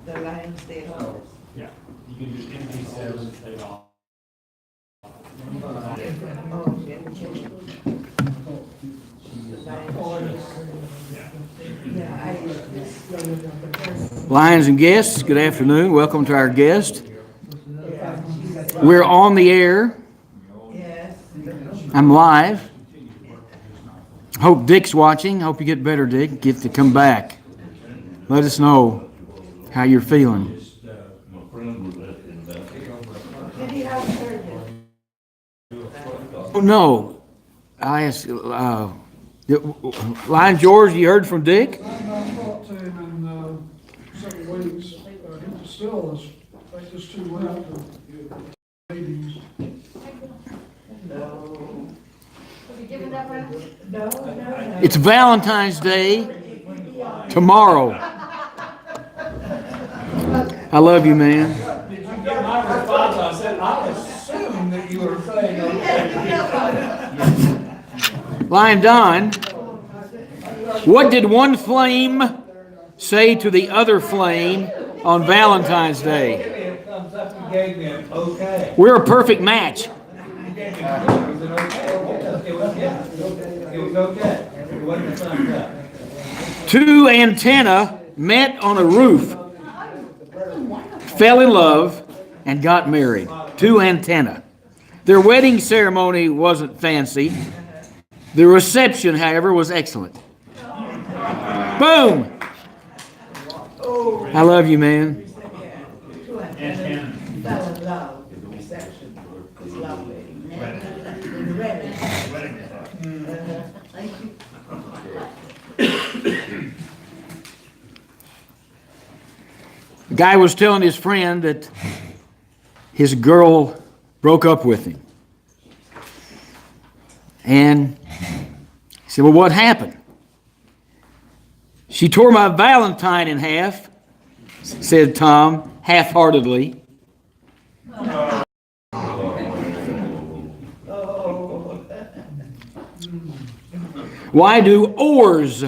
The Lions stay home. Yeah, you can do MP7, stay off. Lions and guests, good afternoon. Welcome to our guest. We're on the air. I'm live. Hope Dick's watching. Hope you get better, Dick. Get to come back. Let us know how you're feeling. Oh, no. I asked, Lion George, you heard from Dick? I talked to him in several weeks. He still is, I think it's too late for meetings. It's Valentine's Day tomorrow. I love you, man. Did you get my response? I said, I assumed that you were saying okay. Lion Don, what did one flame say to the other flame on Valentine's Day? Give me a thumbs up. You gave me an okay. We're a perfect match. You gave me a thumbs up. It was an okay. It was, yeah. It was okay. It wasn't a thumbs up. Two antennae met on a roof, fell in love, and got married. Two antennae. Their wedding ceremony wasn't fancy. The reception, however, was excellent. Boom! I love you, man. The guy was telling his friend that his girl broke up with him. And he said, well, what happened? She tore my Valentine in half, said Tom, half-heartedly. Why do oars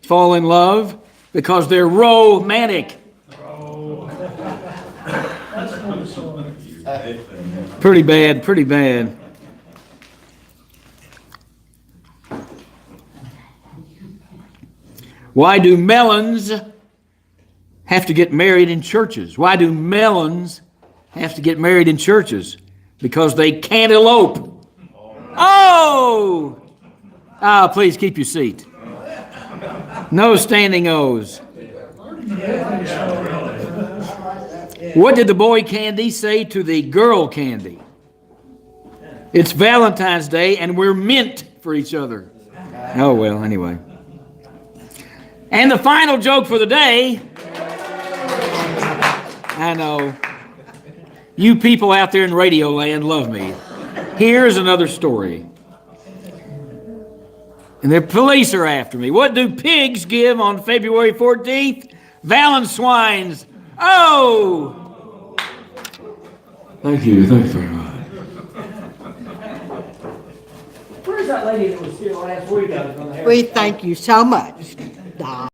fall in love? Because they're romantic. Pretty bad, pretty bad. Why do melons have to get married in churches? Why do melons have to get married in churches? Because they can't elope. Oh! Please keep your seat. No standing O's. What did the boy candy say to the girl candy? It's Valentine's Day and we're meant for each other. Oh, well, anyway. And the final joke for the day. I know. You people out there in radio land love me. Here's another story. And the police are after me. What do pigs give on February 14th? Valentines. Oh! Thank you very much. Where's that lady that was here last week? I was gonna have We thank you so much, Don.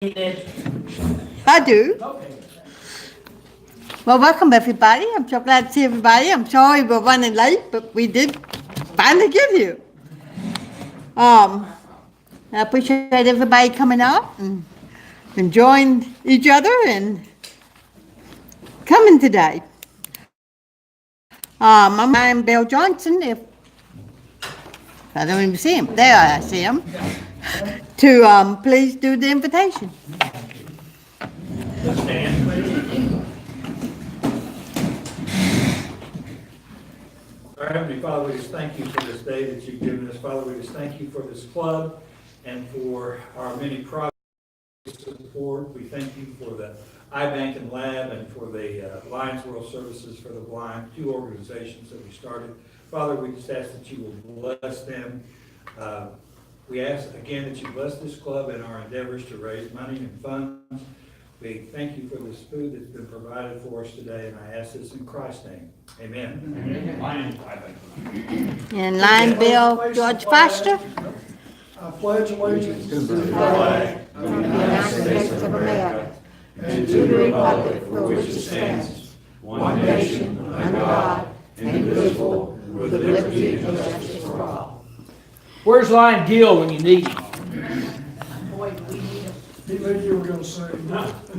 I do. Well, welcome everybody. I'm so glad to see everybody. I'm sorry we're running late, but we did finally get here. I appreciate everybody coming out and enjoying each other and coming today. I'm Bill Johnson. If I don't even see him, there I see him. To please do the invitation. Our Heavenly Father, we just thank you for this day that you've given us. Father, we just thank you for this club and for our many projects support. We thank you for the iBank and Lab and for the Lions World Services for the Blind, two organizations that we started. Father, we just ask that you will bless them. We ask again that you bless this club in our endeavors to raise money and funds. We thank you for this food that's been provided for us today, and I ask this in Christ's name. Amen. And Lion Bill George Foster. I pledge allegiance to the United States of America republic for which it stands, one nation, under God, indivisible, with liberty and justice for all. Where's Lion Gill when you need him? He knew you were gonna say,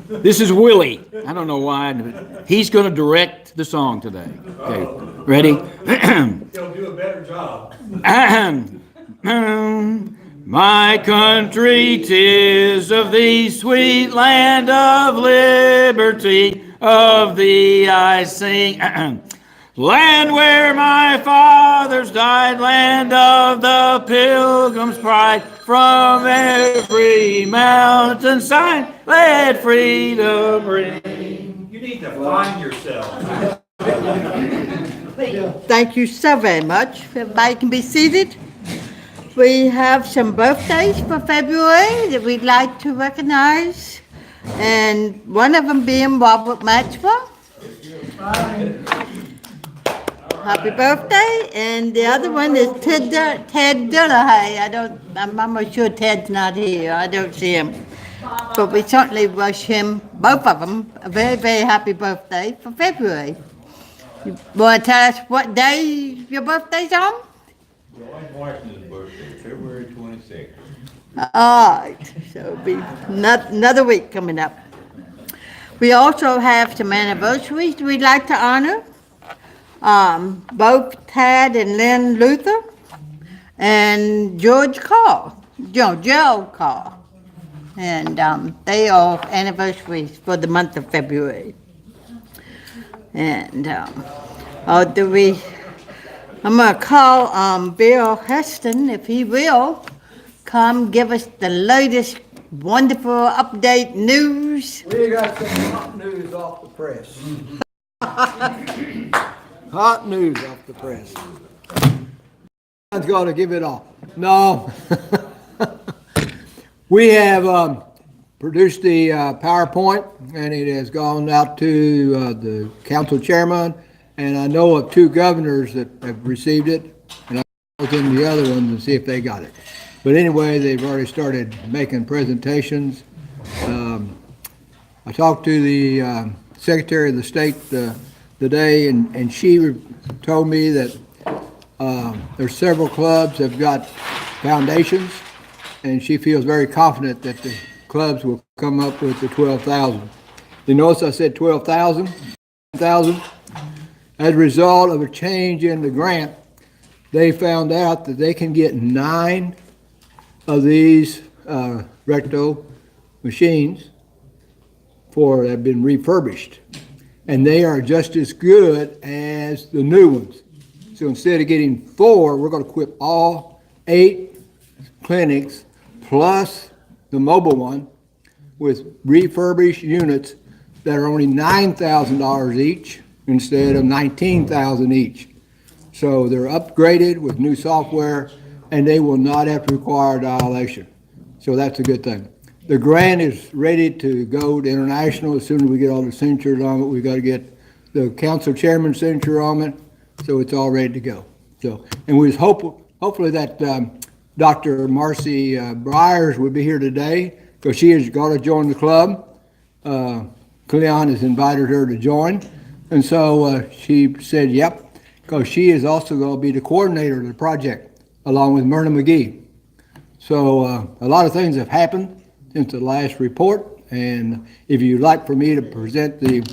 This is Willie. I don't know why, but he's going to direct the song today. Okay, ready? He'll do a better job. My country, 'tis of thee, sweet land of liberty, of thee I sing. Land where my fathers died, land of the pilgrim's pride, from every mountainside, let freedom ring. You need to find yourself. Thank you so very much. Everybody can be seated. We have some birthdays for February that we'd like to recognize, and one of them being Robert Maxwell. Happy birthday, and the other one is Ted Dillahey. I'm almost sure Ted's not here. I don't see him. But we certainly wish him, both of them, a very, very happy birthday for February. You want to tell us what day your birthday's on? George Washington's birthday, February 26th. All right, so it'll be another week coming up. We also have some anniversaries we'd like to honor. Both Tad and Lynn Luther and George Carr, Gerald Carr. And they are anniversaries for the month of February. And I'm going to call Bill Heston, if he will, come give us the latest wonderful update news. We got some hot news off the press. Hot news off the press. I've got to give it off. No. We have produced the PowerPoint, and it has gone out to the council chairman, and I know of 2 governors that have received it, and I'll look into the other ones and see if they got it. But anyway, they've already started making presentations. I talked to the Secretary of the State today, and she told me that there's several clubs have got foundations, and she feels very confident that the clubs will come up with the 12,000. You notice I said 12,000? As a result of a change in the grant, they found out that they can get 9 of these recto machines that have been refurbished, and they are just as good as the new ones. So instead of getting 4, we're going to equip all 8 clinics plus the mobile one with refurbished units that are only $9,000 each instead of $19,000 each. So they're upgraded with new software, and they will not have to require dilation. So that's a good thing. The grant is ready to go to international as soon as we get all the signatures on it. We've got to get the council chairman's signature on it, so it's all ready to go. So, and we hopefully that Dr. Marcy Byers would be here today, because she is going to join the club. Cleon has invited her to join, and so she said yep, because she is also going to be the coordinator of the project along with Myrna McGee. So a lot of things have happened since the last report, and if you'd like for me to present the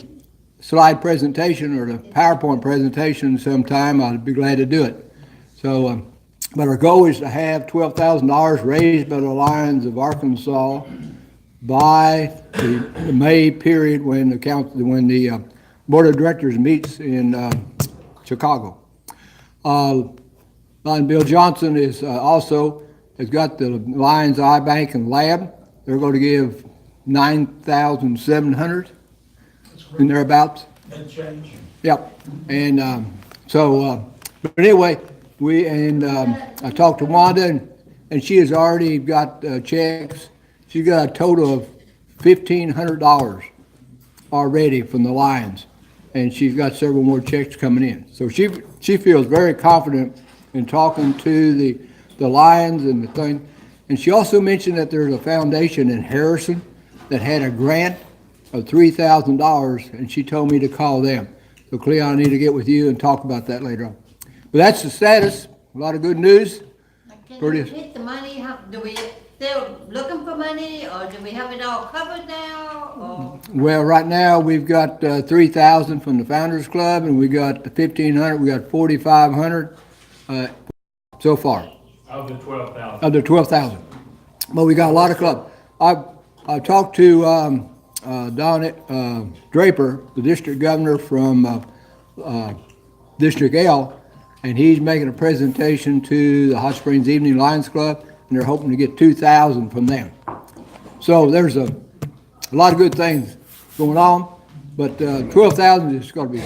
slide presentation or the PowerPoint presentation sometime, I'd be glad to do it. So, but our goal is to have $12,000 raised by the Lions of Arkansas by the May period when the board of directors meets in Chicago. Bill Johnson is has got the Lions Eye Bank and Lab. They're going to give $9,700 and thereabouts. And change. Yep. And but anyway, I talked to Wanda, and she has already got checks. She got a total of $1,500 already from the Lions, and she's got several more checks coming in. So she feels very confident in talking to the Lions and the thing. And she also mentioned that there's a foundation in Harrison that had a grant of $3,000, and she told me to call them. So Cleon, I need to get with you and talk about that later on. But that's the status. A lot of good news. Can Pretty- you repeat the money? Do we still looking for money, or do we have it all covered now, or? Well, right now, we've got 3,000 from the Founders Club, and we got the 1,500, we got 4,500 so far, Of the 12,000. of the 12,000. But we got a lot of clubs. I talked to Don Draper, the district governor from District L, and he's making a presentation to the Hot Springs Evening Lions Club, and they're hoping to get 2,000 from them. So there's a lot of good things going on, but 12,000 is going to be,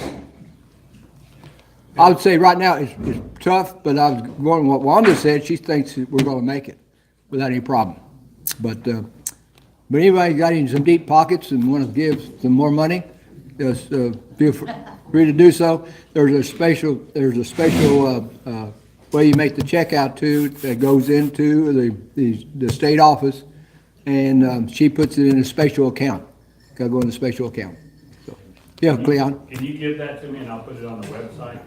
I would say right now it's tough, but I was going with what Wanda said. She thinks that we're going to make it without any problem. But anybody got in some deep pockets and want to give some more money, just feel free to do so. There's a special way you make the check out to that goes into the state office, and she puts it in a special account. Got to go in the special account. So, yeah, Cleon. Can you give that to me and I'll put it on the website?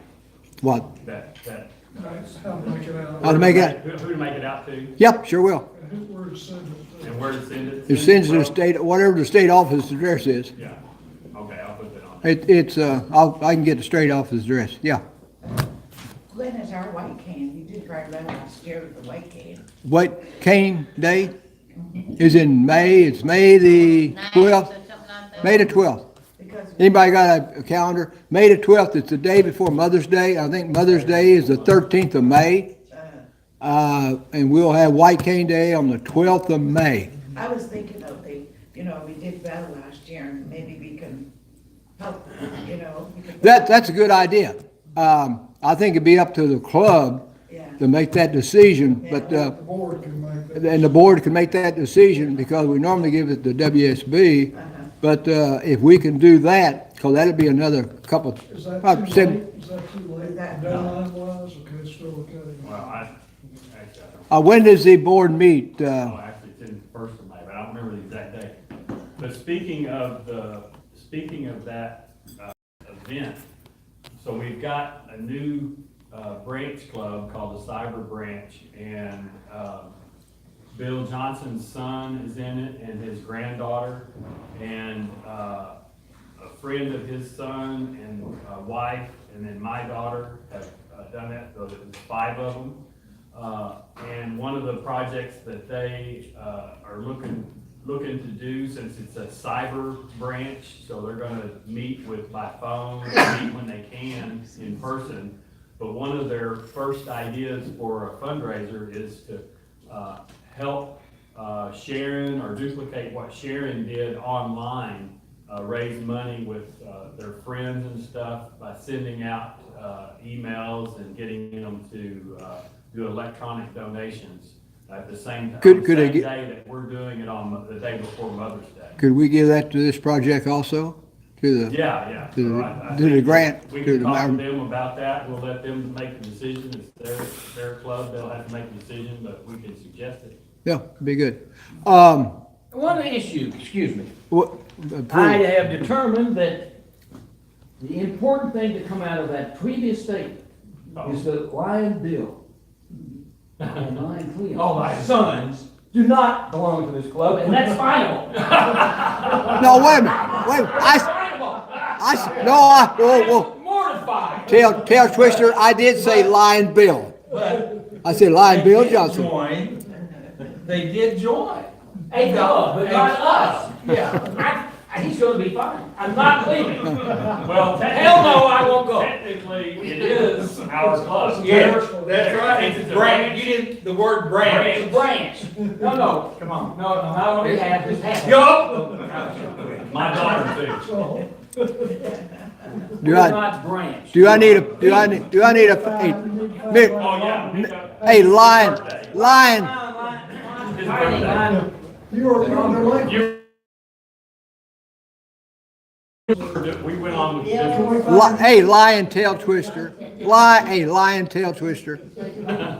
What? That, That's how to make it out. How to make it? who to make it out to Yep, sure will. And where to send it to. and where to send it? It sends to the state, whatever the state office address is. Yeah, okay, I'll put that on. I can get the state office address, yeah. When is our white cane? You did right last year with the white cane. White Cane Day is in May, it's May the 12th, May the 12th. Because Anybody got a calendar? May the 12th, it's the day before Mother's Day. I think Mother's Day is the 13th of May. And we'll have White Cane Day on the 12th of May. I was thinking of we did well last year and maybe we can help, we can. That's a good idea. I think it'd be up to the club Yeah. to make that decision, but, The board can make that. and the board can make that decision because we normally give it to WSB. But if we can do that, because that'll be another couple, Is that about too seven, late? Is that too late? That- Deadline wise? Okay, it's still okay. Well, actually, I don't, when does the board meet? oh, actually, it's in the first of May, but I don't remember the exact date. But speaking of that, event, so we've got a new, branch club called the Cyber Branch, and, Bill Johnson's son is in it, and his granddaughter, and a friend of his son and wife, and then my daughter have done that, so there's 5 of them. And one of the projects that they are looking to do, since it's a cyber branch, so they're gonna meet by phone, meet when they can in person. But one of their first ideas for a fundraiser is to help Sharon or duplicate what Sharon did online, raise money with their friends and stuff by sending out emails and getting them to do electronic donations at the same Could they day get- that we're doing it on the day before Mother's Day. Could we give that to this project also? To the, Yeah. to the- So I to the think grant, We to can the talk to mar- them about that. We'll let them make the decision. It's their club. They'll have to make the decision, but we can suggest it. yeah, be good. One issue, excuse me. What, I have determined that the important thing to come out of that previous statement is that Lion Bill and Lion Cleo, Oh, my sons, do not belong to this club, and that's final. no, wait a minute, whoa, Mortified. tail twister, I did say Lion Bill. I said Lion Bill Johnson. They did join. A club, but not us. Yeah. He's gonna be fine. I'm not leaving. Well, Hell no, I won't go. Technically, it is our club. Yes, that's right. It's It's a branch. You didn't, the word It's a branch. branch. No, come on. No, not only half, it's half. Yup. My daughter too. So, Do We're I, not branch. do I need a, Mick, Oh, yeah. hey, Lion, His birthday. you are on the link. We went on with this. hey, Lion Tail Twister, Lion Tail Twister.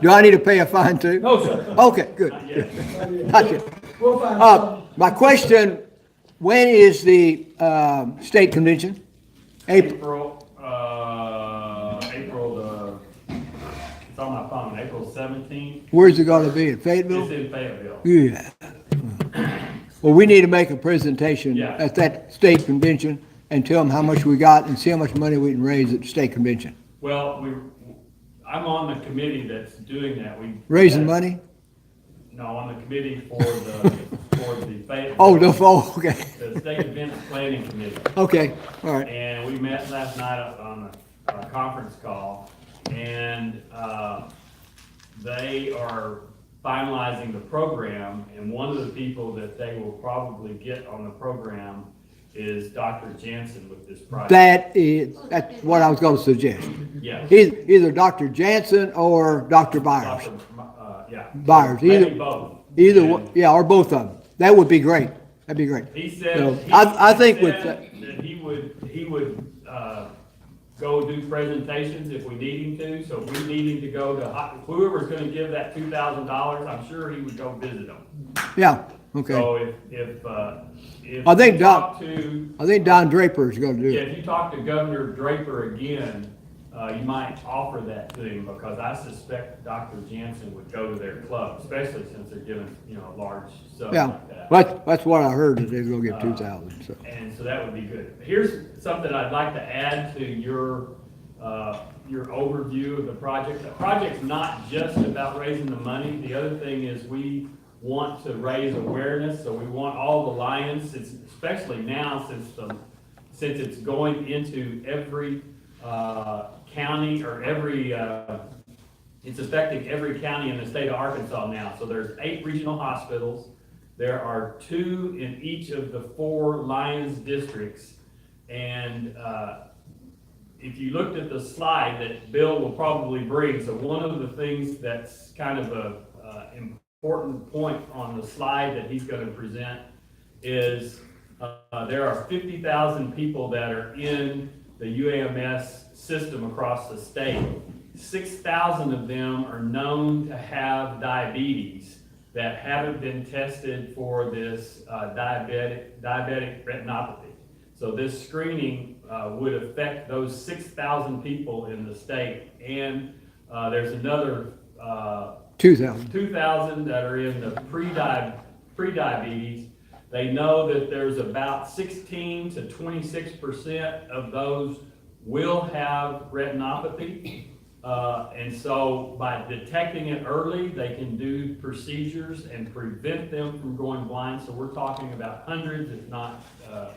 Do I need to pay a fine too? No, sir. Okay, good. Gotcha. We'll find something. My question When is the state convention? April. April it's on my phone, April 17th. Where's it gonna be, in It's Fayetteville? in Fayetteville. Yeah. Well, we need to make a presentation Yeah. at that state convention and tell them how much we got and see how much money we can raise at the state convention. Well, I'm on the committee that's doing that. Raising money? No, on the committee for the Fayetteville. Oh, okay, The State Events Planning Committee. okay, all right. And we met last night on a conference call, and they are finalizing the program, and one of the people that they will probably get on the program is Dr. Jansen with this project. That's what I was gonna suggest. Yeah. Either Dr. Jansen or Dr. Byers. Yeah. Byers, Maybe either, both. either, And one- yeah, or both of them. That would be great. That'd be great. He said, So, he I think with said that he would go do presentations if we need him to. So if we need him to go to, whoever's gonna give that $2,000, I'm sure he would go visit them. Yeah, okay. So if I think you talk I think Don Draper is gonna do yeah, it. if you talk to Governor Draper again, you might offer that to him, because I suspect Dr. Jansen would go to their club, especially since they're giving, a large sum Yeah, like that. that's what I heard, that they're gonna get 2,000, so. And so that would be good. Here's something I'd like to add to your overview of the project. The project's not just about raising the money. The other thing is we want to raise awareness, so we want all the Lions, especially now since it's going into every county, or it's affecting every county in the state of Arkansas now. So there's 8 regional hospitals. There are 2 in each of the 4 Lions districts. And if you looked at the slide that Bill will probably bring, so one of the things that's kind of a important point on the slide that he's going to present is there are 50,000 people that are in the UAMS system across the state. 6,000 of them are known to have diabetes that haven't been tested for this diabetic retinopathy. So this screening would affect those 6,000 people in the state, and there's another 2,000 that are in the pre-diabetes. They know that there's about 16 to 26% of those will have retinopathy. And so by detecting it early, they can do procedures and prevent them from going blind. So we're talking about hundreds, if not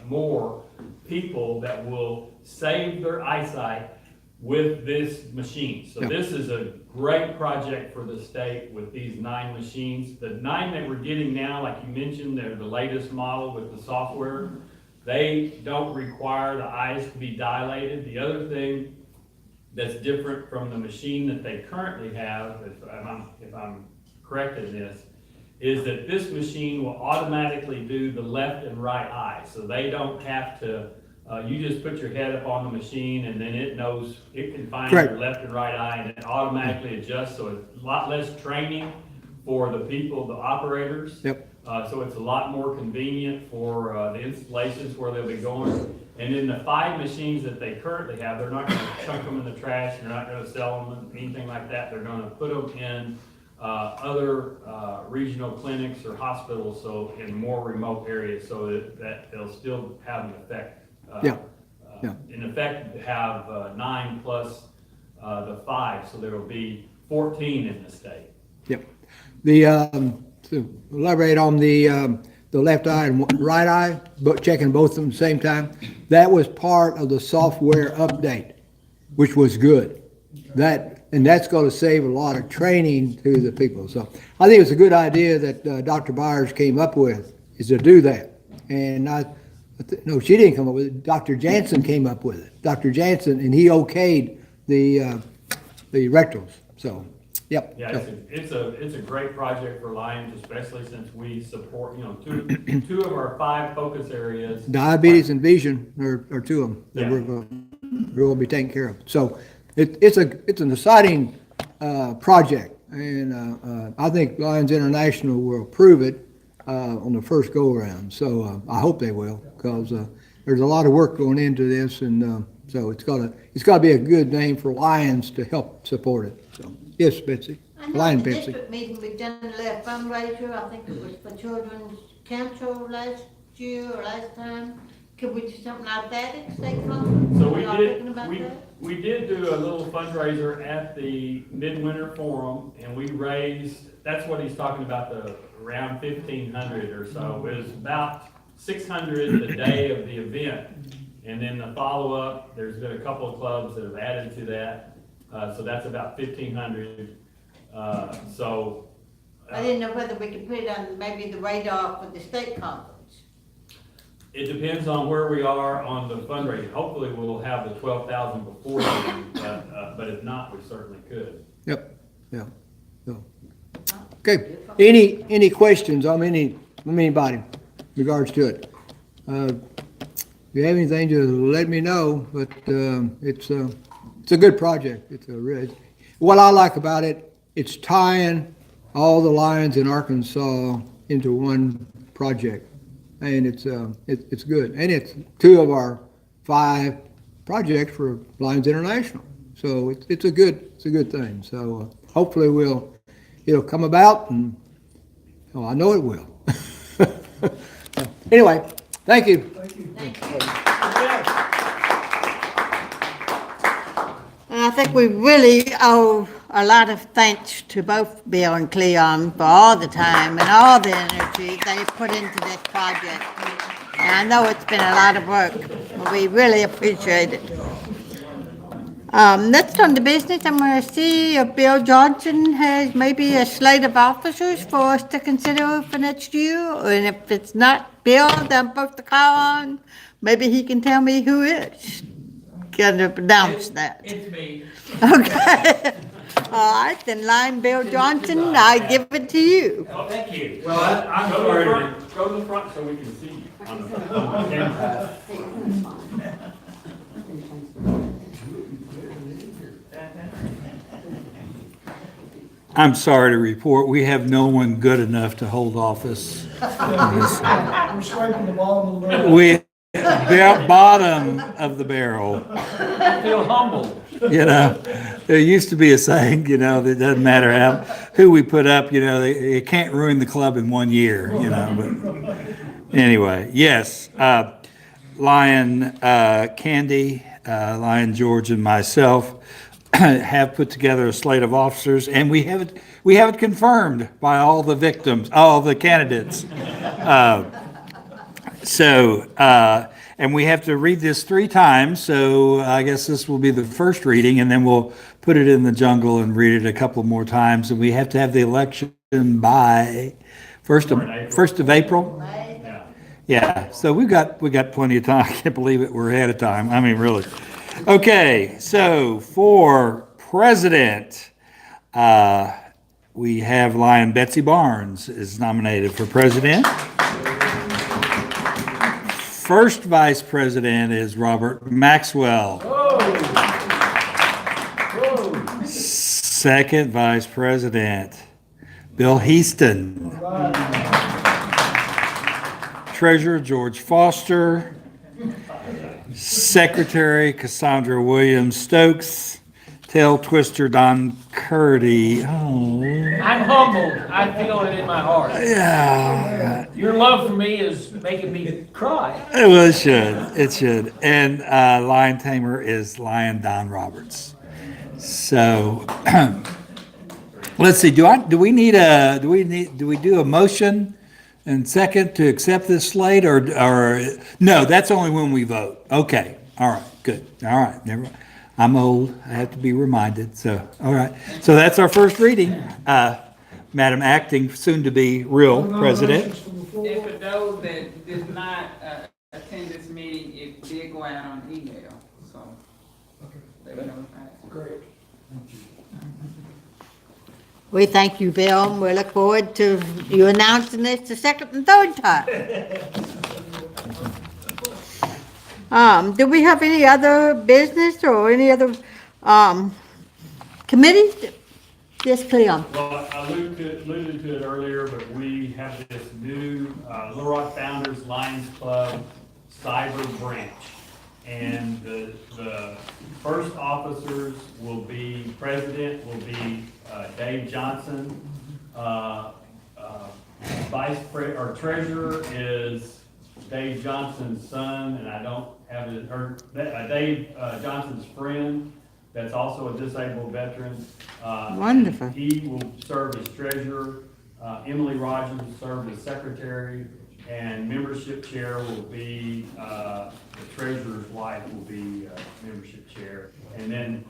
more, people that will save their eyesight with this machine. So this is a great project for the state with these 9 machines. The 9 that we're getting now, like you mentioned, they're the latest model with the software. They don't require the eyes to be dilated. The other thing that's different from the machine that they currently have, if I'm correct in this, is that this machine will automatically do the left and right eye. So they don't have to, you just put your head up on the machine, and then it knows, it can find your left and right eye, and it automatically adjusts. So it's a lot less training for the people, the operators. Yep. So it's a lot more convenient for the installations where they'll be going. And in the 5 machines that they currently have, they're not going to chunk them in the trash. They're not going to sell them, anything like that. They're going to put them in other regional clinics or hospitals, so in more remote areas, so that they'll still have an effect. In effect, have 9 plus the 5, so there will be 14 in the state. Yep. To elaborate on the left eye and right eye, but checking both of them at the same time, that was part of the software update, which was good. That's going to save a lot of training to the people. So I think it's a good idea that Dr. Byers came up with, is to do that. And no, she didn't come up with it. Dr. Jansen came up with it. Dr. Jansen, and he okayed the rectals. So, yep. Yeah, it's a great project for Lions, especially since we support, two of our 5 focus areas. Diabetes and vision are 2 of them that we're going to be taking care of. So it's an exciting project, and I think Lions International will approve it on the first go-around. So I hope they will, because there's a lot of work going into this, and so it's gotta be a good name for Lions to help support it. So, yes, Betsy? I know Lion at the Betsy. district meeting, we done a little fundraiser, I think it was for Children's Council last year or last time. Could we do something like that at the state conference? So we Y'all did, thinking about that? we did do a little fundraiser at the Midwinter Forum, and we raised, that's what he's talking about, the around 1,500 or so. It was about 600 the day of the event. And then the follow-up, there's been a couple of clubs that have added to that. So that's about 1,500. I didn't know whether we could put it on maybe the radar for the state conference. It depends on where we are on the fundraising. Hopefully, we'll have the 12,000 before then, but if not, we certainly could. Yep, yeah. So, okay, any questions on anybody in regards to it? If you have anything, just let me know, but it's a good project. What I like about it, it's tying all the Lions in Arkansas into one project, and it's good. And it's 2 of our 5 projects for Lions International, so it's a good thing. So hopefully it'll come about, and I know it will. Anyway, thank you. And I think we really owe a lot of thanks to both Bill and Cleon for all the time and all the energy they put into this project. And I know it's been a lot of work, but we really appreciate it. Next on the business, I'm going to see if Bill Johnson has maybe a slate of officers for us to consider for next year. And if it's not Bill that I'm supposed to call on, maybe he can tell me who is going to announce that. It's me. Okay. All right, then line Bill Johnson, I give it to you. Oh, thank you. Well, I'm Go to the sorry. front, go to the front so we can see you on the camera. I'm sorry to report, we have no one good enough to hold office. We're scraping the bottom of the barrel. We, bottom of the barrel, I feel humbled. you know. There used to be a saying, that doesn't matter who we put up, you can't ruin the club in 1 year, but anyway, yes. Lion Candy, Lion George, and myself have put together a slate of officers, and we have it confirmed by all the victims, all the candidates. And we have to read this 3 times, so I guess this will be the first reading, and then we'll put it in the jungle and read it a couple more times, and we have to have the election by 1st of April. Yeah, so we got plenty of time. I can't believe it, we're ahead of time. I mean, really. Okay, so for president, we have Lion Betsy Barnes is nominated for president. First vice president is Robert Maxwell. Second vice president, Bill Heaston. Treasurer, George Foster. Secretary, Cassandra Williams Stokes. Tail twister, Don Curdy. Oh, I'm humbled. I feel it in my heart. yeah. Your love for me is making me cry. Well, it should. It should. And Lion Tamer is Lion Don Roberts. So let's see. Do we do a motion and second to accept this slate, or no? That's only when we vote. Okay. All right. Good. All right. Never mind. I'm old. I have to be reminded. So, all right. So that's our first reading. Madam Acting, soon to be real president. Nominations from the And floor. for those that did not attend this meeting, it did go out on email, so they were notified. Great. We thank you, Bill, and we look forward to you announcing this the second and third time. Do we have any other business or any other committees Yes, Cleon. Well, I alluded to it earlier, but we have this new Little Rock Founders Lions Club cyber branch. And the first officers will be, president will be Dave Johnson. Treasurer is Dave Johnson's son, and I don't have it, or Dave Johnson's friend, that's also a disabled veteran. Wonderful. He will serve as treasurer. Emily Rogers will serve as secretary, and membership chair will be, the treasurer's wife will be membership chair. And then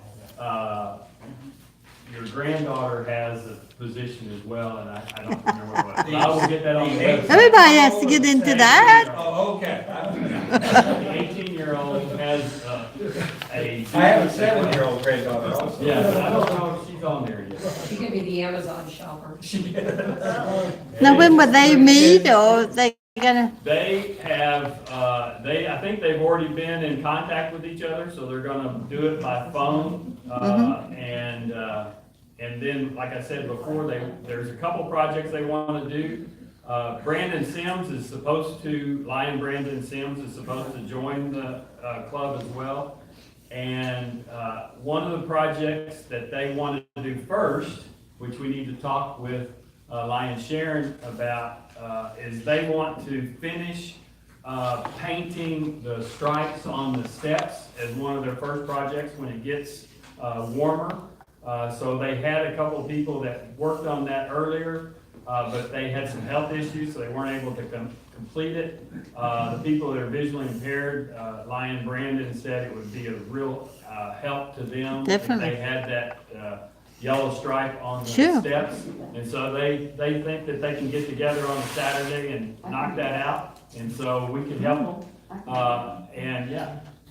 your granddaughter has a position as well, and I don't remember what, but I will get that on the website. Everybody has to get into that. Oh, okay. The 18-year-old has I have a 7-year-old granddaughter also. Yeah, but I don't know if she's on there yet. She could be the Amazon shopper. Now, when will they meet, or they gonna? They have, I think they've already been in contact with each other, so they're gonna do it by phone. And then, like I said before, there's a couple projects they wanna do. Brandon Sims is supposed to, Lion Brandon Sims is supposed to join the club as well. And one of the projects that they want to do first, which we need to talk with Lion Sharon about, is they want to finish painting the stripes on the steps as one of their first projects when it gets warmer. So they had a couple of people that worked on that earlier, but they had some health issues, so they weren't able to complete it. The people that are visually impaired, Lion Brandon said it would be a real help to them. Definitely. If they had that yellow stripe on the Sure. steps. And so they think that they can get together on a Saturday and knock that out. And so we can help them.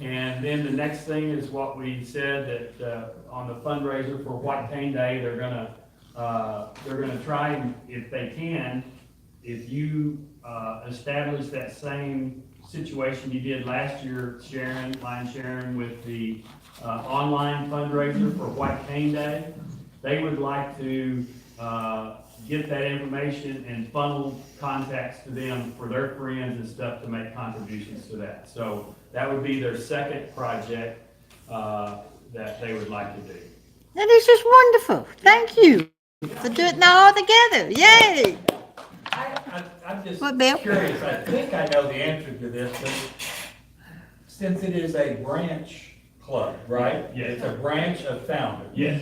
And then the next thing is what we said, that on the fundraiser for White Cane Day, they're gonna try, and if they can, if you establish that same situation you did last year, Lion Sharon, with the online fundraiser for White Cane Day, they would like to get that information and funnel contacts to them for their friends and stuff to make contributions to that. So that would be their second project that they would like to do. That is just wonderful. Thank you for doing it all together. Yay! I'm just What, Bill? curious, I think I know the answer to this, but since it is a branch club, right? Yes. It's a branch of Founders. Yes,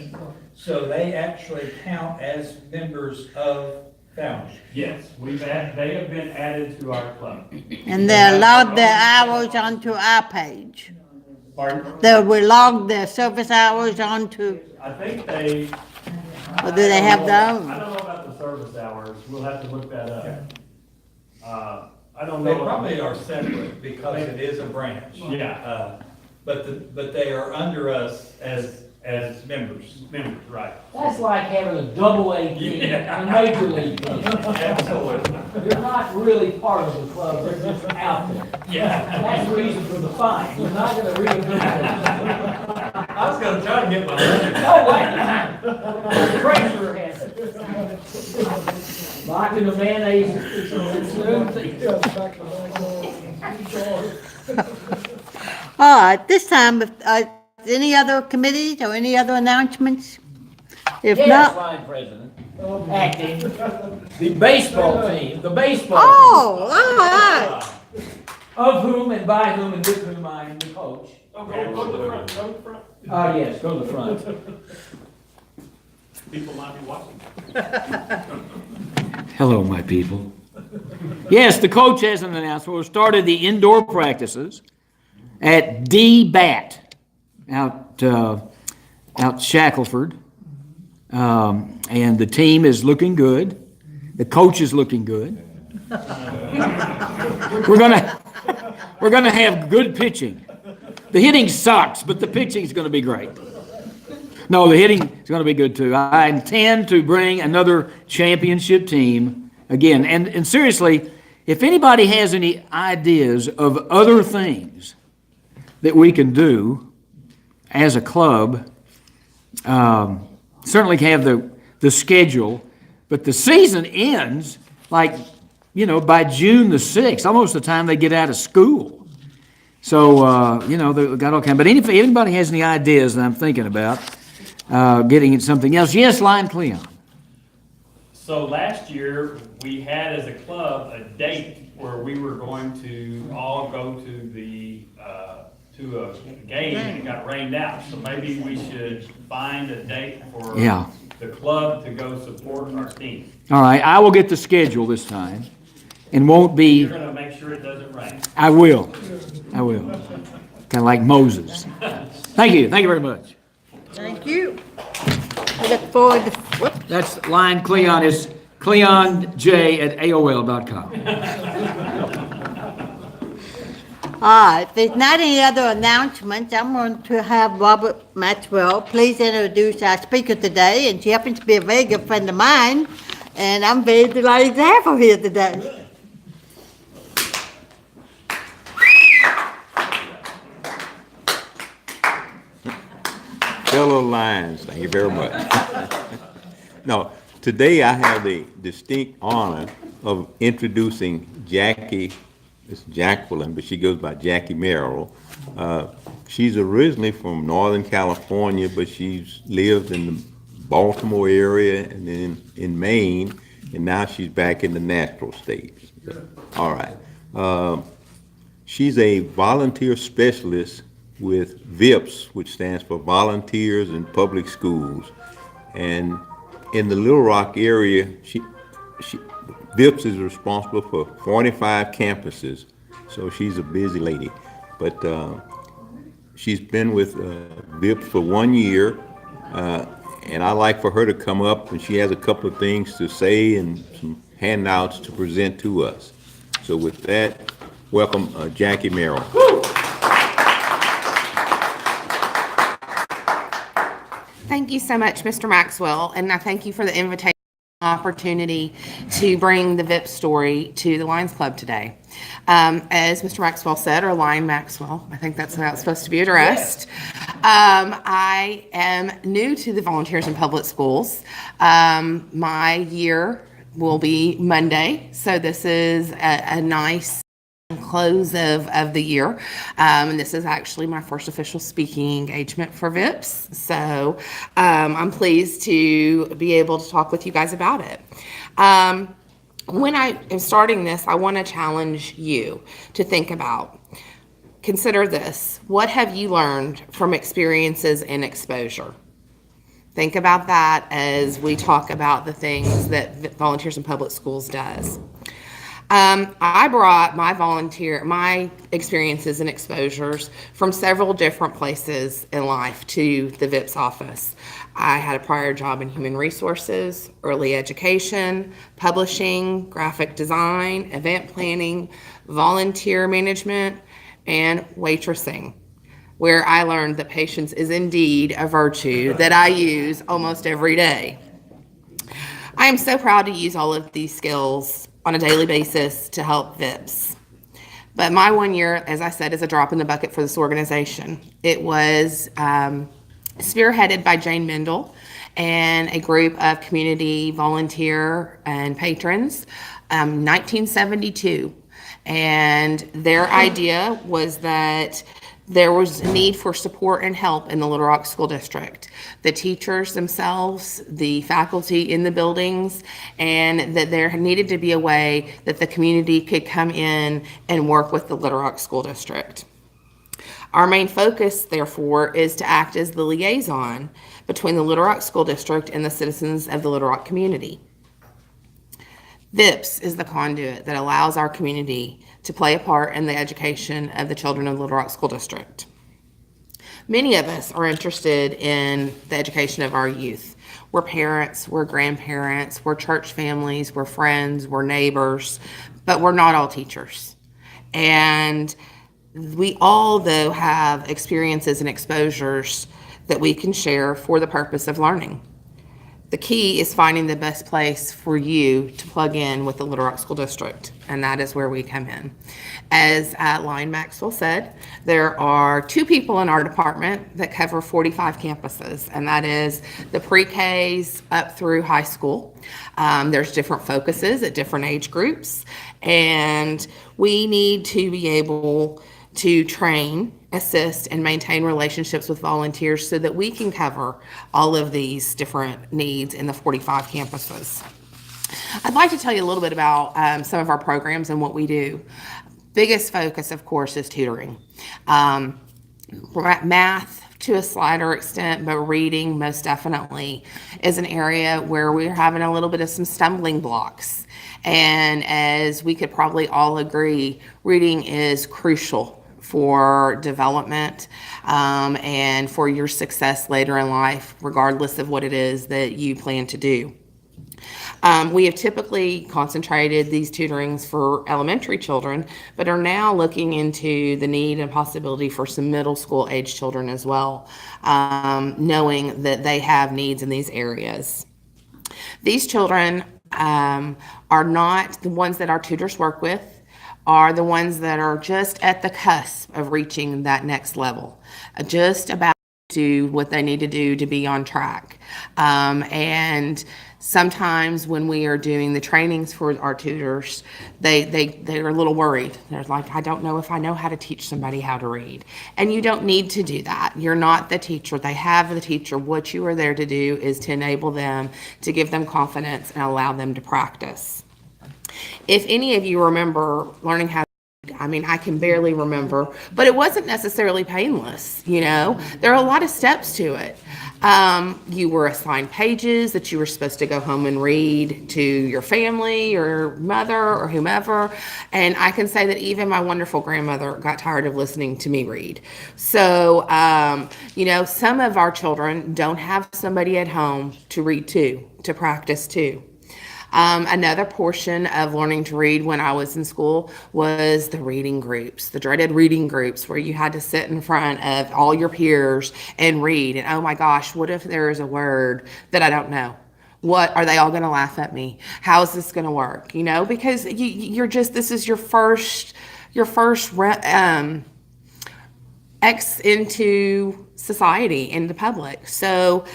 So they actually count as members of Founders. yes, they have been added to our club. And they log their hours onto our page. Pardon? They will log their service hours onto, I think they. or do they have their I own? don't know about the service hours, we'll have to look that up. I don't They know. probably are separate because it is a branch. Yeah, But they are under us as members. members, right. That's like having a double-A team, a major league team. Absolutely. You're not really part of the club, they're just out there. Yeah. That's the reason for the fine, you're not gonna really do that. I was gonna try to get my money. No way. The treasurer has it. Knocking the mayonnaise, it's Yeah, back to back. All right, this time, any other committees or any other announcements? If Yes, not, line president, acting, the baseball team, the baseball. oh, all right. Team, of whom and by whom and with whom I am the coach. Go to the front, go to the front. Yes, go to the front. People might be watching. Hello, my people. Yes, the coach has an announcement. We started the indoor practices at D-BAT out Shackleford. And the team is looking good. The coach is looking good. We're gonna have good pitching. The hitting sucks, but the pitching is gonna be great. No, the hitting is gonna be good too. I intend to bring another championship team again. And seriously, if anybody has any ideas of other things that we can do as a club, certainly have the the schedule, but the season ends like, by June the 6th, almost the time they get out of school. So, they've got all kinds, but if anybody has any ideas that I'm thinking about, getting something else, yes, Lion Cleon. So last year, we had as a club a date where we were going to all go to to a game and it got rained out. So maybe we should find a date for the club to go support our team. All right, I will get the schedule this time and won't be. You're gonna make sure it doesn't rain. I will. Kind of like Moses. Thank you very much. Thank you. I look forward to, whoops. That's Lion Cleon, is cleonj@aol.com. If there's not any other announcements, I'm going to have Robert Maxwell please introduce our speaker today, and she happens to be a very good friend of mine, and I'm very delighted to have her here today. Fellow Lions, thank you very much. No, today I have the distinct honor of introducing Jackie, it's Jacqueline, but she goes by Jackie Merrell. She's originally from Northern California, but she's lived in the Baltimore area and then in Maine, and now she's back in the natural state. All right. She's a volunteer specialist with VIPS, which stands for Volunteers in Public Schools. And in the Little Rock area, VIPS is responsible for 45 campuses, so she's a busy lady. But she's been with VIPS for 1 year, and I'd like for her to come up, and she has a couple of things to say and some handouts to present to us. So with that, welcome Jackie Merrell. Thank you so much, Mr. Maxwell, and I thank you for the invitation opportunity to bring the VIP story to the Lions Club today. As Mr. Maxwell said, or Lion Maxwell, I think that's how it's supposed to be addressed. I am new to the Volunteers in Public Schools. My year will be Monday, so this is a nice close of the year, and this is actually my first official speaking engagement for VIPS, so I'm pleased to be able to talk with you guys about it. When I am starting this, I want to challenge you to think about, consider this: what have you learned from experiences and exposure? Think about that as we talk about the things that Volunteers in Public Schools does. I brought my experiences and exposures from several different places in life to the VIPS office. I had a prior job in human resources, early education, publishing, graphic design, event planning, volunteer management, and waitressing, where I learned that patience is indeed a virtue that I use almost every day. I am so proud to use all of these skills on a daily basis to help VIPS. But my 1 year, as I said, is a drop in the bucket for this organization. It was spearheaded by Jane Mendel and a group of community volunteer and patrons, 1972. And their idea was that there was a need for support and help in the Little Rock School District. The teachers themselves, the faculty in the buildings, and that there needed to be a way that the community could come in and work with the Little Rock School District. Our main focus, therefore, is to act as the liaison between the Little Rock School District and the citizens of the Little Rock community. VIPS is the conduit that allows our community to play a part in the education of the children of Little Rock School District. Many of us are interested in the education of our youth. We're parents, we're grandparents, we're church families, we're friends, we're neighbors, but we're not all teachers. And we all, though, have experiences and exposures that we can share for the purpose of learning. The key is finding the best place for you to plug in with the Little Rock School District, and that is where we come in. As Lion Maxwell said, there are 2 people in our department that cover 45 campuses, and that is the pre-Ks up through high school. There's different focuses at different age groups, and we need to be able to train, assist, and maintain relationships with volunteers so that we can cover all of these different needs in the 45 campuses. I'd like to tell you a little bit about some of our programs and what we do. Biggest focus, of course, is tutoring. Math to a slighter extent, but reading most definitely is an area where we're having a little bit of some stumbling blocks. And as we could probably all agree, reading is crucial for development and for your success later in life, regardless of what it is that you plan to do. We have typically concentrated these tutorings for elementary children, but are now looking into the need and possibility for some middle school age children as well, knowing that they have needs in these areas. These children are not the ones that our tutors work with, are the ones that are just at the cusp of reaching that next level, just about to do what they need to do to be on track. And sometimes when we are doing the trainings for our tutors, they're a little worried. They're like, I don't know if I know how to teach somebody how to read. And you don't need to do that. You're not the teacher. They have the teacher. What you are there to do is to enable them, to give them confidence and allow them to practice. If any of you remember learning how to read, I mean, I can barely remember, but it wasn't necessarily painless, you know? There are a lot of steps to it. You were assigned pages that you were supposed to go home and read to your family, your mother, or whomever. And I can say that even my wonderful grandmother got tired of listening to me read. So, you know, some of our children don't have somebody at home to read to practice to. Another portion of learning to read when I was in school was the reading groups, the dreaded reading groups where you had to sit in front of all your peers and read. And oh my gosh, what if there is a word that I don't know? What are they all going to laugh at me? How is this going to work? You know, because you're just, this is your first X into society, into public. So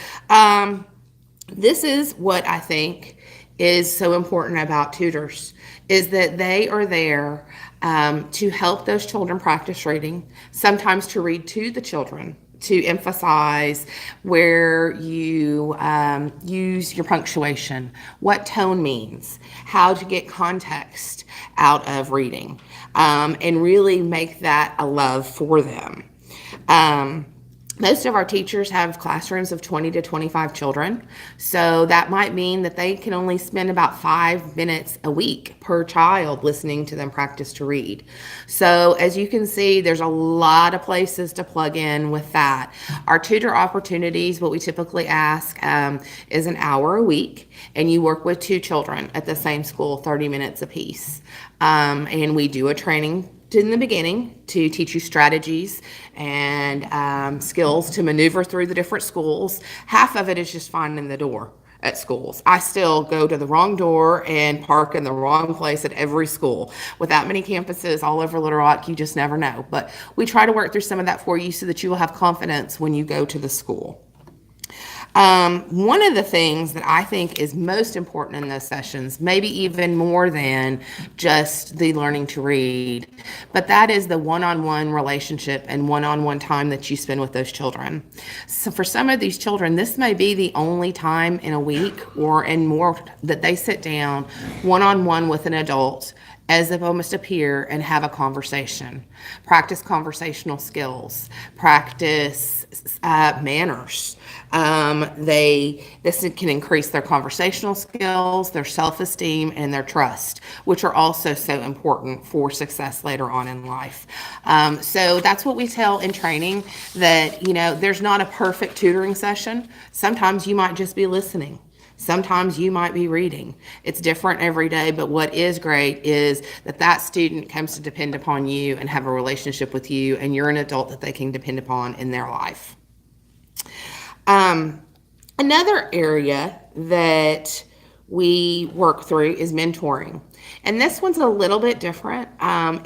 this is what I think is so important about tutors, is that they are there to help those children practice reading, sometimes to read to the children, to emphasize where you use your punctuation, what tone means, how to get context out of reading, and really make that a love for them. Most of our teachers have classrooms of 20 to 25 children, so that might mean that they can only spend about 5 minutes a week per child listening to them practice to read. So as you can see, there's a lot of places to plug in with that. Our tutor opportunities, what we typically ask is an hour a week, and you work with 2 children at the same school, 30 minutes apiece. And we do a training in the beginning to teach you strategies and skills to maneuver through the different schools. Half of it is just finding the door at schools. I still go to the wrong door and park in the wrong place at every school. With that many campuses all over Little Rock, you just never know. But we try to work through some of that for you so that you will have confidence when you go to the school. One of the things that I think is most important in those sessions, maybe even more than just the learning to read, but that is the one-on-one relationship and one-on-one time that you spend with those children. So for some of these children, this may be the only time in a week or in more that they sit down one-on-one with an adult as if almost a peer and have a conversation. Practice conversational skills, practice manners. This can increase their conversational skills, their self-esteem, and their trust, which are also so important for success later on in life. So that's what we tell in training, that, you know, there's not a perfect tutoring session. Sometimes you might just be listening. Sometimes you might be reading. It's different every day, but what is great is that that student comes to depend upon you and have a relationship with you, and you're an adult that they can depend upon in their life. Another area that we work through is mentoring. And this one's a little bit different.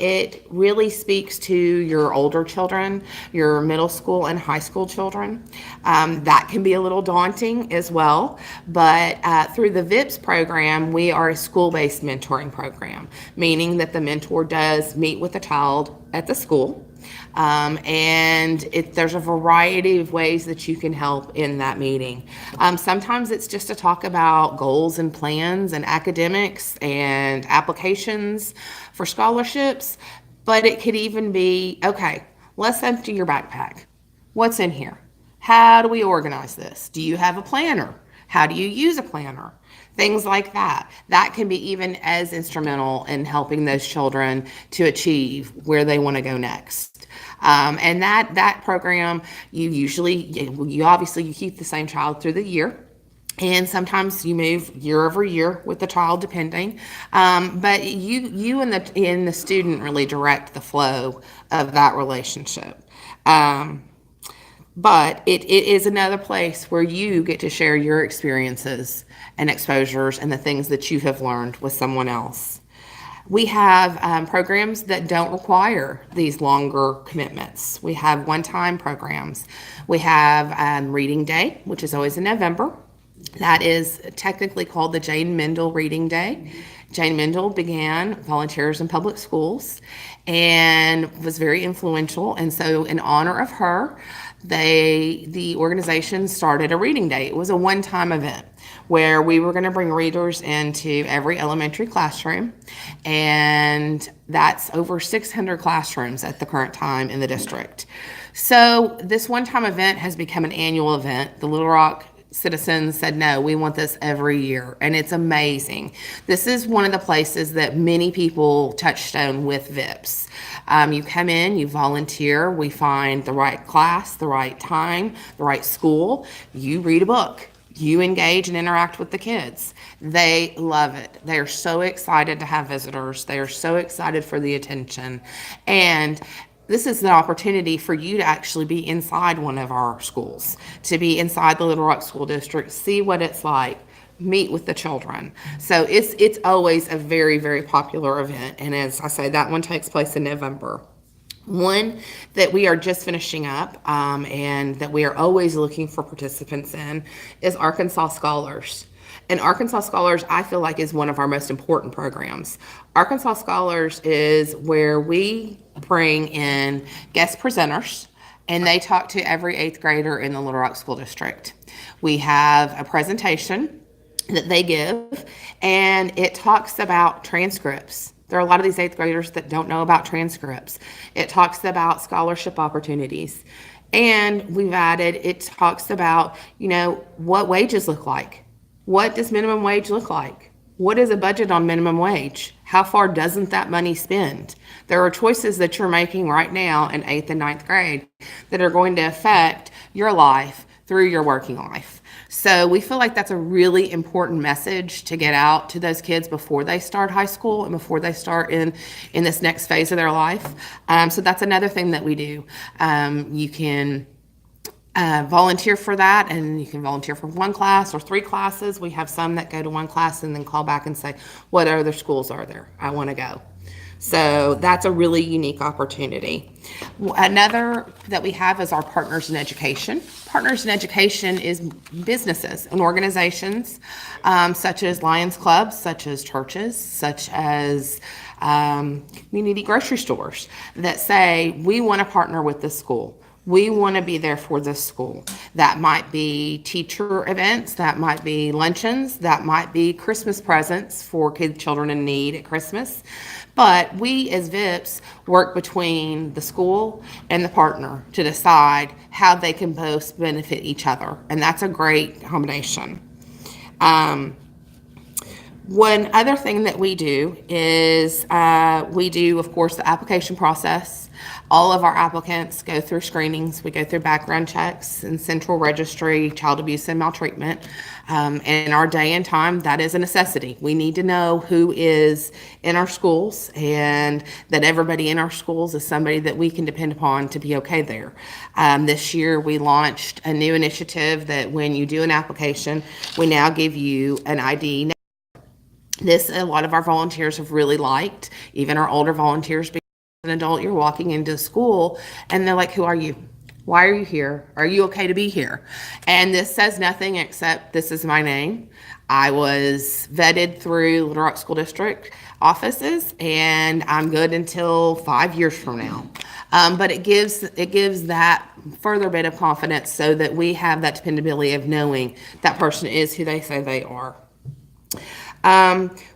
It really speaks to your older children, your middle school and high school children. That can be a little daunting as well, but through the VIPS program, we are a school-based mentoring program, meaning that the mentor does meet with the child at the school. There's a variety of ways that you can help in that meeting. Sometimes it's just to talk about goals and plans and academics and applications for scholarships, but it could even be, okay, let's empty your backpack. What's in here? How do we organize this? Do you have a planner? How do you use a planner? Things like that. That can be even as instrumental in helping those children to achieve where they want to go next. And that program, you obviously you keep the same child through the year. And sometimes you move year over year with the child, depending. But you and the student really direct the flow of that relationship. But it is another place where you get to share your experiences and exposures and the things that you have learned with someone else. We have programs that don't require these longer commitments. We have one-time programs. We have Reading Day, which is always in November. That is technically called the Jane Mendel Reading Day. Jane Mendel began Volunteers in Public Schools and was very influential. And so in honor of her, the organization started a reading day. It was a one-time event where we were going to bring readers into every elementary classroom, and that's over 600 classrooms at the current time in the district. So this one-time event has become an annual event. The Little Rock citizens said, no, we want this every year, and it's amazing. This is one of the places that many people touchstone with VIPS. You come in, you volunteer, we find the right class, the right time, the right school, you read a book, you engage and interact with the kids. They love it. They are so excited to have visitors. They are so excited for the attention. And this is the opportunity for you to actually be inside one of our schools, to be inside the Little Rock School District, see what it's like, meet with the children. So it's always a very, very popular event. And as I say, that one takes place in November. One that we are just finishing up and that we are always looking for participants in is Arkansas Scholars. And Arkansas Scholars, I feel like, is one of our most important programs. Arkansas Scholars is where we bring in guest presenters, and they talk to every 8th grader in the Little Rock School District. We have a presentation that they give, and it talks about transcripts. There are a lot of these 8th graders that don't know about transcripts. It talks about scholarship opportunities. And we've added, it talks about, what wages look like. What does minimum wage look like? What is a budget on minimum wage? How far doesn't that money spend? There are choices that you're making right now in 8th and 9th grade that are going to affect your life through your working life. So we feel like that's a really important message to get out to those kids before they start high school and before they start in this next phase of their life. So that's another thing that we do. You can volunteer for that, and you can volunteer for 1 class or 3 classes. We have some that go to 1 class and then call back and say, what other schools are there? I want to go. So that's a really unique opportunity. Another that we have is our Partners in Education. Partners in Education is businesses and organizations such as Lions Clubs, such as churches, such as community grocery stores that say, we want to partner with this school. We want to be there for this school. That might be teacher events, that might be luncheons, that might be Christmas presents for children in need at Christmas. But we as VIPS work between the school and the partner to decide how they can both benefit each other. And that's a great combination. One other thing that we do is we do, of course, the application process. All of our applicants go through screenings. We go through background checks and central registry, child abuse and maltreatment. In our day and time, that is a necessity. We need to know who is in our schools and that everybody in our schools is somebody that we can depend upon to be okay there. This year, we launched a new initiative that when you do an application, we now give you an ID. This, a lot of our volunteers have really liked, even our older volunteers, because as an adult, you're walking into school and they're like, who are you? Why are you here? Are you okay to be here? And this says nothing except this is my name. I was vetted through Little Rock School District offices and I'm good until 5 years from now. But it gives that further bit of confidence so that we have that dependability of knowing that person is who they say they are.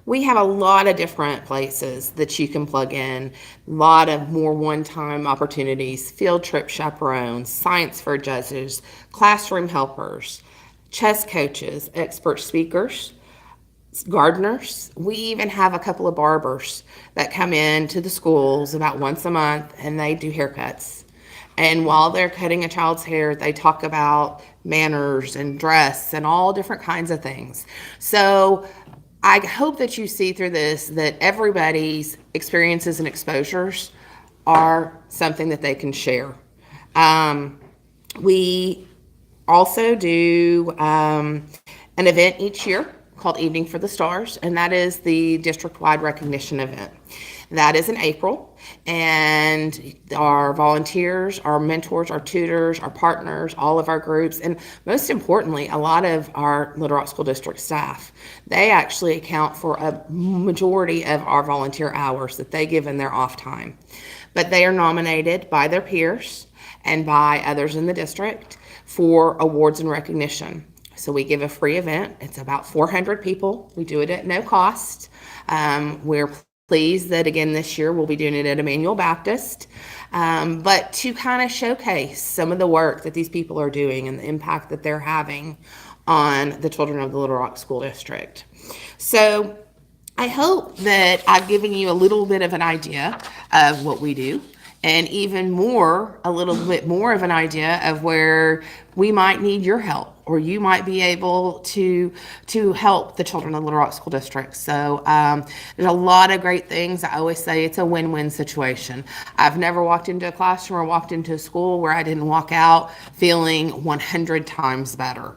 We have a lot of different places that you can plug in, a lot of more one-time opportunities, field trip chaperones, science fair judges, classroom helpers, chess coaches, expert speakers, gardeners. We even have a couple of barbers that come in to the schools about once a month and they do haircuts. And while they're cutting a child's hair, they talk about manners and dress and all different kinds of things. So I hope that you see through this that everybody's experiences and exposures are something that they can share. We also do an event each year called Evening for the Stars, and that is the district-wide recognition event. That is in April, and our volunteers, our mentors, our tutors, our partners, all of our groups, and most importantly, a lot of our Little Rock School District staff, they actually account for a majority of our volunteer hours that they give in their off time. But they are nominated by their peers and by others in the district for awards and recognition. So we give a free event. It's about 400 people. We do it at no cost. We're pleased that again this year we'll be doing it at Emmanuel Baptist, but to kind of showcase some of the work that these people are doing and the impact that they're having on the children of the Little Rock School District. So I hope that I've given you a little bit of an idea of what we do, and even more, a little bit more of an idea of where we might need your help, or you might be able to help the children of Little Rock School District. So there's a lot of great things. I always say it's a win-win situation. I've never walked into a classroom or walked into a school where I didn't walk out feeling 100 times better.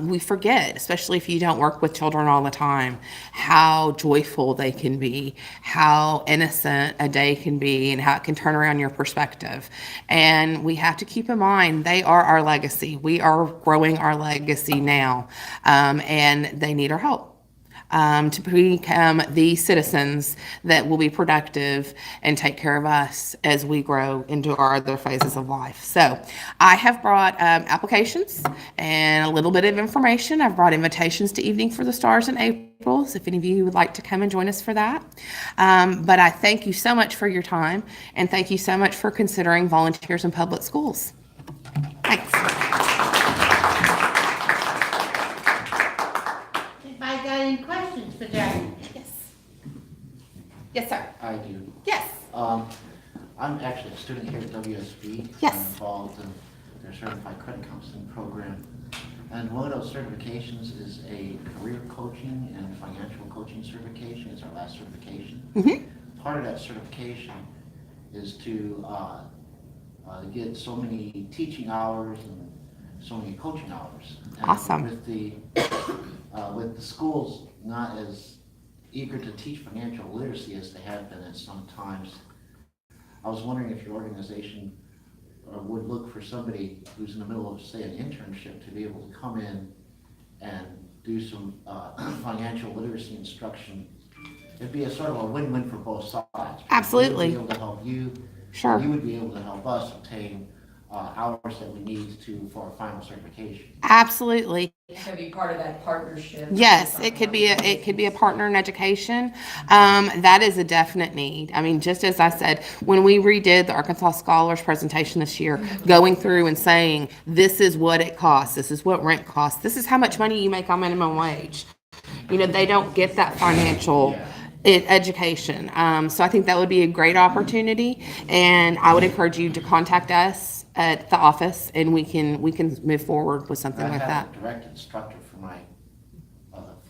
We forget, especially if you don't work with children all the time, how joyful they can be, how innocent a day can be, and how it can turn around your perspective. And we have to keep in mind, they are our legacy. We are growing our legacy now, and they need our help to become the citizens that will be productive and take care of us as we grow into our other phases of life. So I have brought applications and a little bit of information. I've brought invitations to Evening for the Stars in April, so if any of you would like to come and join us for that. But I thank you so much for your time, and thank you so much for considering volunteers in public schools. Thanks. I got any questions for Jackie? Yes. Yes, sir. I do. Yes. I'm actually a student here at WSB. Yes. I'm involved in their Certified Credit Counseling Program. And one of those certifications is a career coaching and financial coaching certification. It's our last certification. Mm-hmm. Part of that certification is to get so many teaching hours and so many coaching hours. And Awesome. With the schools not as eager to teach financial literacy as they have been at some times, I was wondering if your organization would look for somebody who's in the middle of, say, an internship to be able to come in and do some financial literacy instruction. It'd be a sort of a win-win for both sides. Absolutely. We would be able to help you. Sure. You would be able to help us obtain hours that we need for our final certification. Absolutely. It could be part of that partnership. Yes, it could be a partner in education. That is a definite need. I mean, just as I said, when we redid the Arkansas Scholars presentation this year, going through and saying, this is what it costs, this is what rent costs, this is how much money you make on minimum wage. You know, they don't get that financial Education. So I think that would be a great opportunity, and I would encourage you to contact us at the office, and we can move forward with something like I that. have a direct instructor for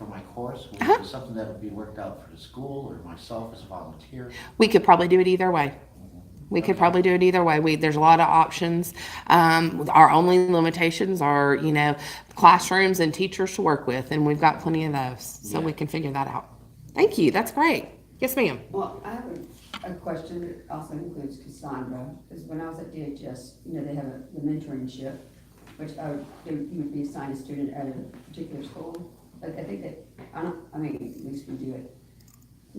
my course. Would Uh-huh. it be something that would be worked out for the school or myself as a volunteer? We could probably do it either way. We could probably do it either way. There's a lot of options. Our only limitations are, classrooms and teachers to work with, and we've got plenty of those, so we can figure that out. Thank you. That's great. Yes, ma'am. Well, I have a question that also includes Cassandra, because when I was at DHS, they have the mentoringship, which you would be assigned a student at a particular school. I think that, at least we do it,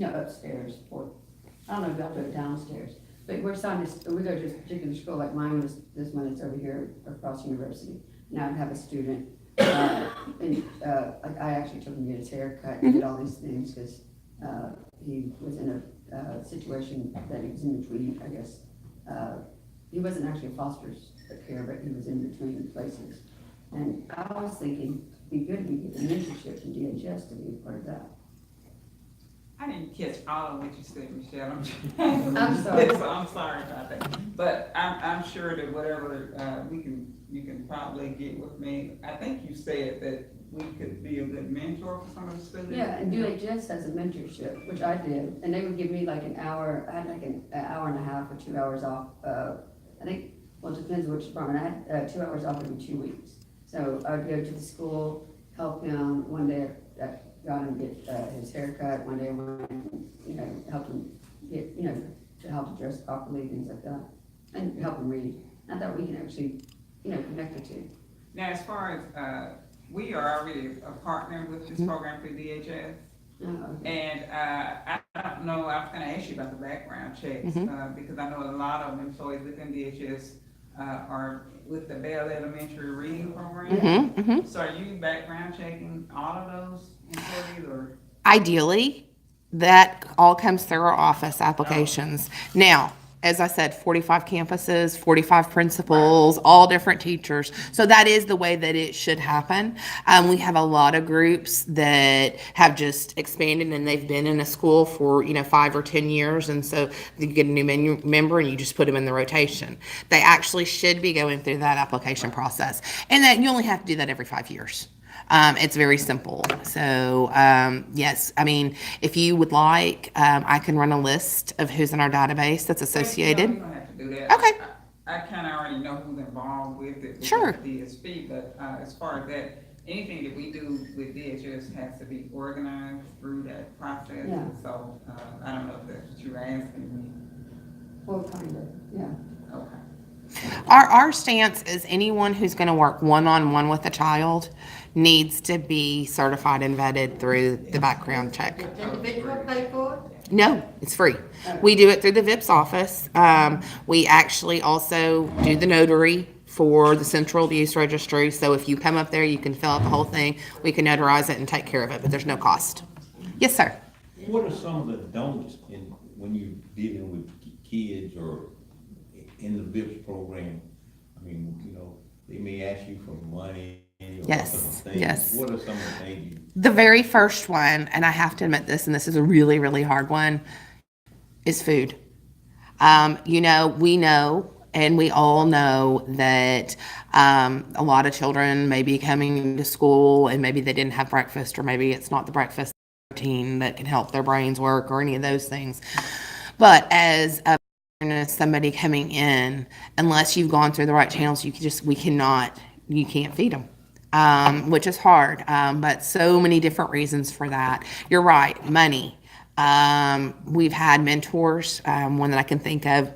upstairs, or, I don't know if y'all do it downstairs. But we go to a particular school, like mine was this one that's over here across University. Now I have a student, I actually took him to get his hair cut and did all these things because he was in a situation that he was in between, I guess. He wasn't actually a foster care, but he was in between places. And I was thinking, it'd be good if we get the mentorship from DHS to be a part of that. I didn't catch all of what you said, Michelle. I'm sorry. So I'm sorry about that. But I'm sure that whatever, you can probably get with me. I think you said that we could be a good mentor for some of the students. Yeah, and DHS has a mentorship, which I did, and they would give me like an hour, I had like an hour and a half or 2 hours off, I think, well, it depends which department, I had 2 hours off every 2 weeks. So I would go to the school, help him, one day I got him get his hair cut, one day I went, help him get, to help him dress properly, things like that, and help him read. I thought we can actually, connect the two. Now, as far as, we are already a partner with this program for DHS. And I don't know, I was gonna ask you about the background checks, because I know a lot of employees within DHS are with the Bell Elementary Reading Program. So are you background checking all of those employees, or? Ideally, that all comes through our office applications. Now, as I said, 45 campuses, 45 principals, all different teachers. So that is the way that it should happen. We have a lot of groups that have just expanded and they've been in a school for, 5 or 10 years. And so you get a new member and you just put them in the rotation. They actually should be going through that application process. And that you only have to do that every 5 years. It's very simple. So, yes, if you would like, I can run a list of who's in our database that's associated. You don't have to do that. Okay. I kind of already know who's involved with it. Sure. With DSP, but as far as that, anything that we do with DHS has to be organized through that process. Yeah. So, I don't know if that's what you're asking Well, kind of, yeah. me. Okay. Our stance is anyone who's going to work one-on-one with a child needs to be certified and vetted through the background check. Does the individual pay for it? No, it's free. We do it through the VIPS office. We actually also do the notary for the central abuse registry. So if you come up there, you can fill out the whole thing. We can notarize it and take care of it, but there's no cost. Yes, sir. What are some of the don'ts when you're dealing with kids or in the VIPS program? They may ask you for money. Yes, yes. What are some of the things The very first one, and I have to admit this, and this is a really, really hard one, is food. We know, and we all know that a lot of children may be coming to school and maybe they didn't have breakfast, or maybe it's not the breakfast routine that can help their brains work or any of those things. But as somebody coming in, unless you've gone through the right channels, you can't feed them, which is hard. But so many different reasons for that. You're right, money. We've had mentors, one that I can think of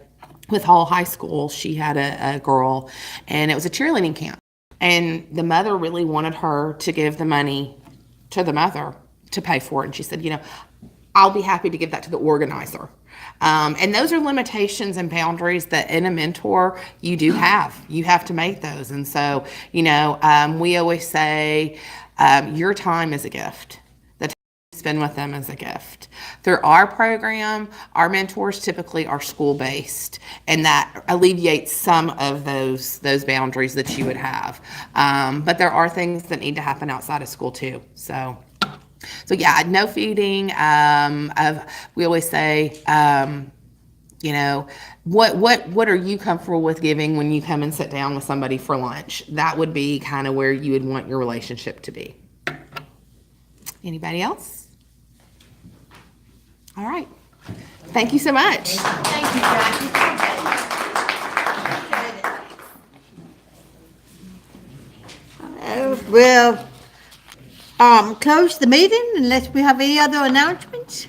with Hall High School. She had a girl, and it was a cheerleading camp. And the mother really wanted her to give the money to the mother to pay for it. And she said, I'll be happy to give that to the organizer. And those are limitations and boundaries that in a mentor you do have. You have to make those. And so, we always say your time is a gift. The time you spend with them is a gift. Through our program, our mentors typically are school-based, and that alleviates some of those boundaries that you would have. But there are things that need to happen outside of school too. So, So yeah, no feeding. We always say, you know, what are you comfortable with giving when you come and sit down with somebody for lunch? That would be kind of where you would want your relationship to be. Anybody else? All right. Thank you so much. Thank you, Jackie. We'll close the meeting unless we have any other announcements.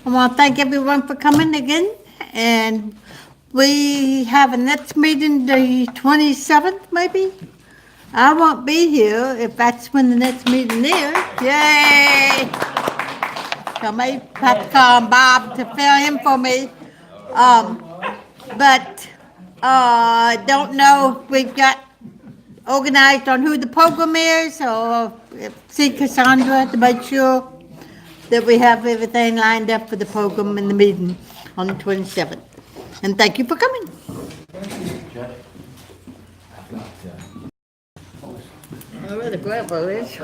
I want to thank everyone for coming again, and we have a next meeting the 27th, maybe? I won't be here if that's when the next meeting is. Yay! So I may have to call Bob to fill in for me. But don't know if we've got organized on who the program is, or see Cassandra to make sure that we have everything lined up for the program in the meeting on the 27th. And thank you for coming. I really grab all this.